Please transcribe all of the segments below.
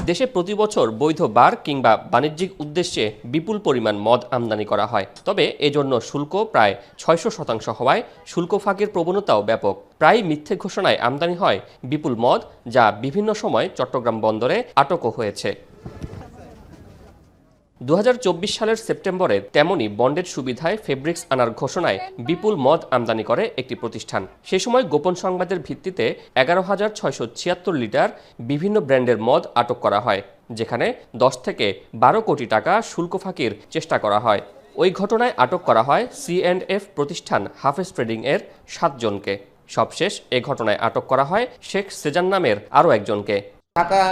দেশে প্রতি বছর বৈধ বার কিংবা বাণিজ্যিক উদ্দেশ্যে বিপুল পরিমাণ মদ আমদানি করা হয়। তবে এজন্য শুল্ক প্রায় ৬০০% হওয়ায় শুল্ক ফাঁকির প্রবণতাও ব্যাপক। প্রায় মিথ্যে ঘোষণায় আমদানি হয় বিপুল মদ, যা বিভিন্ন সময় চট্টগ্রাম বন্দরে আটকও হয়েছে। ২০২৪ সালের সেপ্টেম্বরে তেমনই বন্ডের সুবিধায় ফেব্রিক্স আনার ঘোষণায় বিপুল মদ আমদানি করে একটি প্রতিষ্ঠান। সে সময় গোপন সংবাদের ভিত্তিতে ১১,৬৭৬ লিটার বিভিন্ন ব্র্যান্ডের মদ আটক করা হয়, যেখানে ১০ থেকে ১২ কোটি টাকা শুল্ক ফাঁকির চেষ্টা করা হয়। ওই ঘটনায় আটক করা হয় C&F প্রতিষ্ঠান হাফেজ ট্রেডিং এর ৭ জনকে। সবশেষ এ ঘটনায় আটক করা হয় শেখ সেজান নামের আরও একজনকে। ঢাকা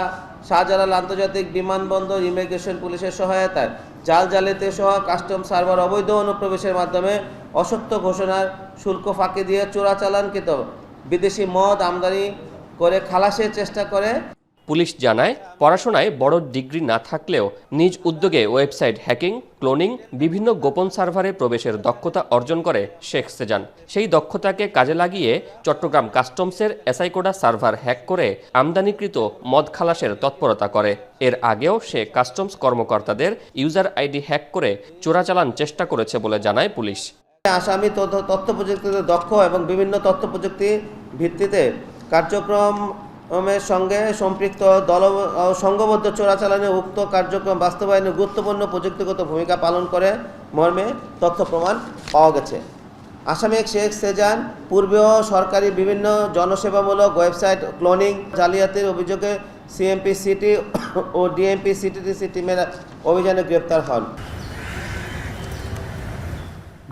শাহজালাল আন্তর্জাতিক বিমানবন্দর ইমিগ্রেশন পুলিশের সহায়তায় জাল জালিয়াতি সহ কাস্টম সার্ভার অবৈধ অনুপ্রবেশের মাধ্যমে অসত্য ঘোষণার শুল্ক ফাঁকি দিয়ে চোরাচালানকৃত বিদেশি মদ আমদানি করে খালাসের চেষ্টা করে। পুলিশ জানায়, পড়াশোনায় বড় ডিগ্রি না থাকলেও নিজ উদ্যোগে ওয়েবসাইট হ্যাকিং, ক্লোনিং, বিভিন্ন গোপন সার্ভারে প্রবেশের দক্ষতা অর্জন করে শেখ সেজান। সেই দক্ষতাকে কাজে লাগিয়ে চট্টগ্রাম কাস্টমসের এসআইকোডা সার্ভার হ্যাক করে আমদানিকৃত মদ খালাসের তৎপরতা করে। এর আগেও সে কাস্টমস কর্মকর্তাদের ইউজার আইডি হ্যাক করে চোরাচালান চেষ্টা করেছে বলে জানায় পুলিশ। আসামি তথ্য প্রযুক্তিতে দক্ষ এবং বিভিন্ন তথ্য প্রযুক্তি ভিত্তিতে কার্যক্রমের সঙ্গে সম্পৃক্ত সংঘবদ্ধ চোরাচালানে উক্ত কার্যক্রম বাস্তবায়নে গুরুত্বপূর্ণ প্রযুক্তিগত ভূমিকা পালন করে মর্মে তথ্য প্রমাণ পাওয়া গেছে। আসামি শেখ সেজান পূর্বেও সরকারি বিভিন্ন জনসেবামূলক ওয়েবসাইট ক্লোনিং জালিয়াতির অভিযোগে সিএমপি সিটি ও ডিএমপি সিটিডিসি টিমের অভিযানে গ্রেপ্তার হন।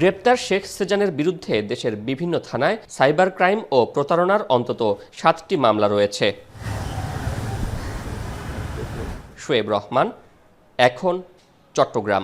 গ্রেপ্তার শেখ সেজানের বিরুদ্ধে দেশের বিভিন্ন থানায় সাইবার ক্রাইম ও প্রতারণার অন্তত ৭টি মামলা রয়েছে। শোয়েব রহমান, এখন, চট্টগ্রাম।